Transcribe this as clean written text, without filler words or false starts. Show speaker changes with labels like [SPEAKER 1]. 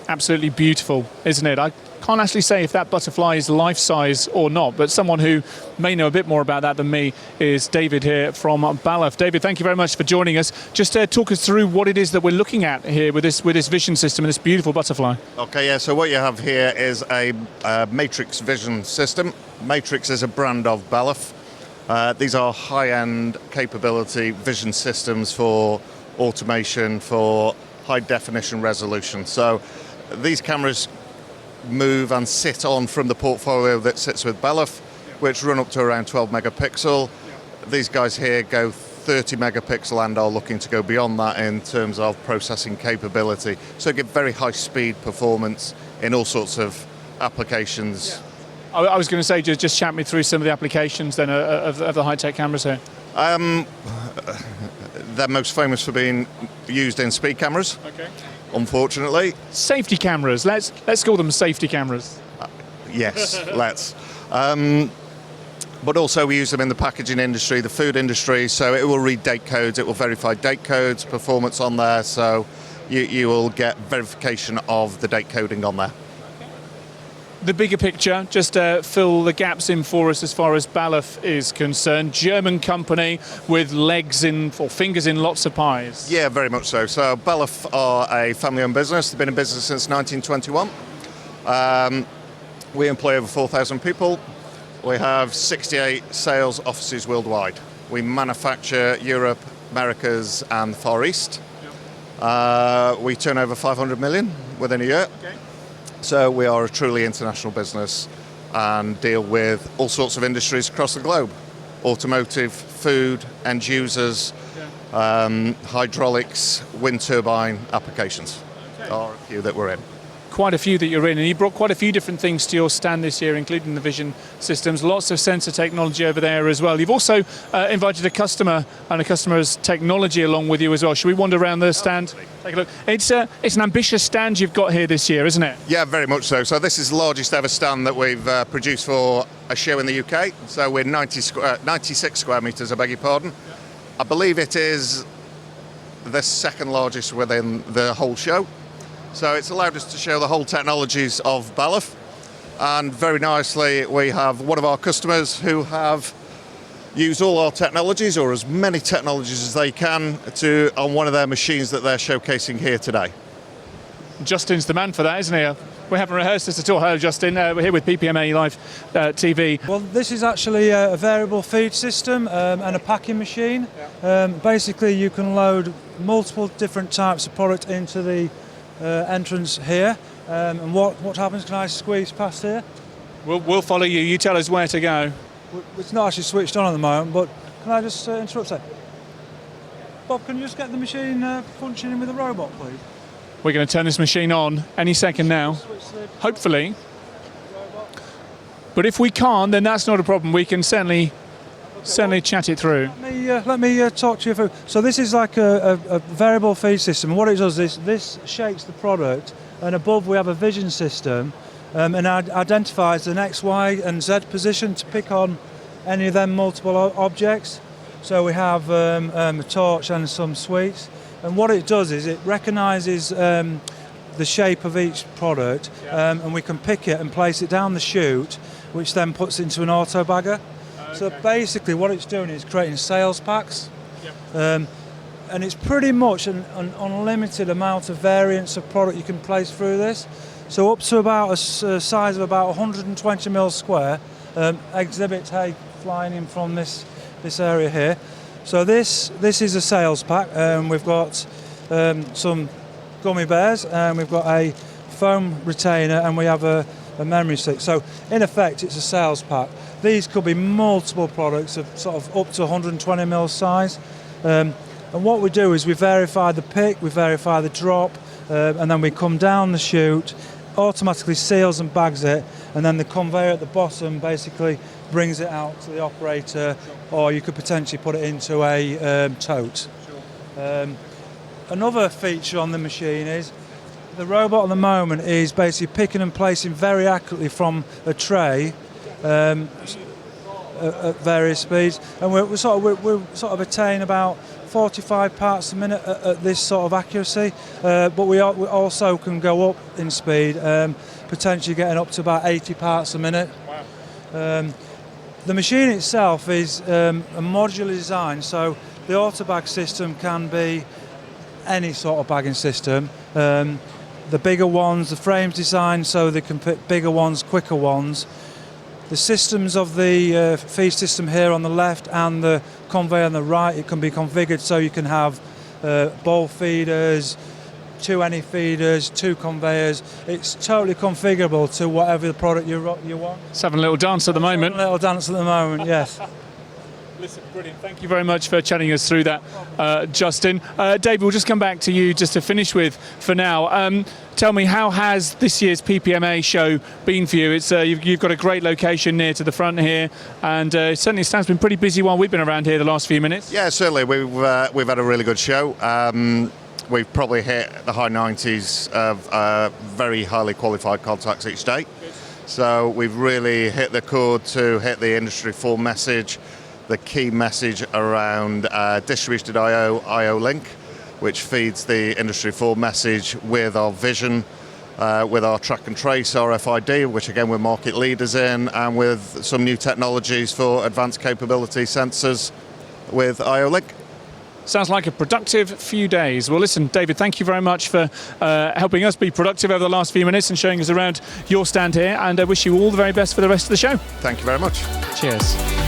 [SPEAKER 1] absolutely beautiful, isn't it? I can't actually say if that butterfly is life-size or not, but someone who may know a bit more about that than me is David here from Balluff. David, thank you very much for joining us. Just talk us through what it is that we're looking at here with this vision system and this beautiful butterfly.
[SPEAKER 2] Okay, yeah, so what you have here is a Matrix vision system. Matrix is a brand of Balluff. These are high-end capability vision systems for automation, for high-definition resolution. So these cameras move and sit on from the portfolio that sits with Balluff, which run up to around 12 megapixel. These guys here go 30 megapixel and are looking to go beyond that in terms of processing capability. So give very high-speed performance in all sorts of applications.
[SPEAKER 1] I was going to say, just chat me through some of the applications then of the high-tech cameras here.
[SPEAKER 2] They're most famous for being used in speed cameras.
[SPEAKER 1] Okay.
[SPEAKER 2] Unfortunately.
[SPEAKER 1] Safety cameras. Let's call them safety cameras.
[SPEAKER 2] Yes, let's. But also we use them in the packaging industry, the food industry. So it will read date codes. It will verify date codes, performance on there. So you will get verification of the date coding on there.
[SPEAKER 1] The bigger picture, just fill the gaps in for us as far as Balluff is concerned. German company with legs in, or fingers in lots of pies.
[SPEAKER 2] Yeah, very much so. So Balluff are a family-owned business. They've been in business since 1921. We employ over 4,000 people. We have 68 sales offices worldwide. We manufacture Europe, Americas, and the Far East. We turn over 500 million within a year.
[SPEAKER 1] Okay.
[SPEAKER 2] So we are a truly international business and deal with all sorts of industries across the globe. Automotive, food, end users, hydraulics, wind turbine applications are a few that we're in.
[SPEAKER 1] Quite a few that you're in, and you brought quite a few different things to your stand this year, including the vision systems, lots of sensor technology over there as well. You've also invited a customer and a customer's technology along with you as well. Should we wander around the stand? Take a look. It's an ambitious stand you've got here this year, isn't it?
[SPEAKER 2] Yeah, very much so. So this is the largest ever stand that we've produced for a show in the UK. So we're 96 square metres, I beg your pardon. Yeah. I believe it is the second largest within the whole show. So it's allowed us to show the whole technologies of Balluff. And very nicely, we have one of our customers who have used all our technologies, or as many technologies as they can, on one of their machines that they're showcasing here today.
[SPEAKER 1] Justin's the man for that, isn't he? We haven't rehearsed this at all. Hello, Justin. We're here with PPMA Live TV.
[SPEAKER 3] Well, this is actually a variable feed system and a packing machine. Yeah. Basically, you can load multiple different types of product into the entrance here, and what happens? Can I squeeze past here?
[SPEAKER 1] We'll follow you. You tell us where to go.
[SPEAKER 3] It's not actually switched on at the moment, but can I just interrupt there? Bob, can you just get the machine functioning with the robot, please?
[SPEAKER 1] We're going to turn this machine on any second now, hopefully. But if we can't, then that's not a problem. We can certainly chat it through.
[SPEAKER 3] Let me talk to you through. So this is like a variable feed system. What it does is this shakes the product, and above we have a vision system, and identifies the X, Y, and Z position to pick on any of them multiple objects. So we have a torch and some sweets, and what it does is it recognises the shape of each product, and we can pick it and place it down the chute, which then puts into an auto bagger. So basically what it's doing is creating sales packs, and it's pretty much an unlimited amount of variants of product you can place through this. So up to about a size of about 120 mil square. Exhibit A flying in from this area here. So this is a sales pack, and we've got some gummy bears, and we've got a foam retainer, and we have a memory stick. So in effect it's a sales pack. These could be multiple products of sort of up to 120 mil size, and what we do is we verify the pick, we verify the drop, and then we come down the chute, automatically seals and bags it, and then the conveyor at the bottom basically brings it out to the operator, or you could potentially put it into a tote. Another feature on the machine is the robot at the moment is basically picking and placing very accurately from a tray at various speeds, and we sort of attain about 45 parts a minute at this sort of accuracy, but we also can go up in speed, potentially getting up to about 80 parts a minute.
[SPEAKER 1] Wow.
[SPEAKER 3] The machine itself is a modular design, so the auto-bag system can be any sort of bagging system. The bigger ones, the frame's designed so they can fit bigger ones, quicker ones. The systems of the feed system here on the left and the conveyor on the right, it can be configured so you can have bowl feeders, 2 any feeders, 2 conveyors. It's totally configurable to whatever the product you want.
[SPEAKER 1] It's having a little dance at the moment.
[SPEAKER 3] A little dance at the moment, yes.
[SPEAKER 1] Listen, brilliant. Thank you very much for chatting us through that, Justin. David, we'll just come back to you just to finish with for now. Tell me, how has this year's PPMA show been for you? It's you've got a great location near to the front here, and it certainly stands been pretty busy while we've been around here the last few minutes.
[SPEAKER 2] Yeah, certainly. We've had a really good show. We've probably hit the high 90s of very highly qualified contacts each day. So we've really hit the chord to hit the Industry 4 message, the key message around distributed I/O link, which feeds the Industry 4 message with our vision, with our track and trace RFID, which again we're market leaders in, and with some new technologies for advanced capability sensors with I/O link.
[SPEAKER 1] Sounds like a productive few days. Well, listen, David, thank you very much for helping us be productive over the last few minutes and showing us around your stand here, and I wish you all the very best for the rest of the show.
[SPEAKER 2] Thank you very much.
[SPEAKER 1] Cheers.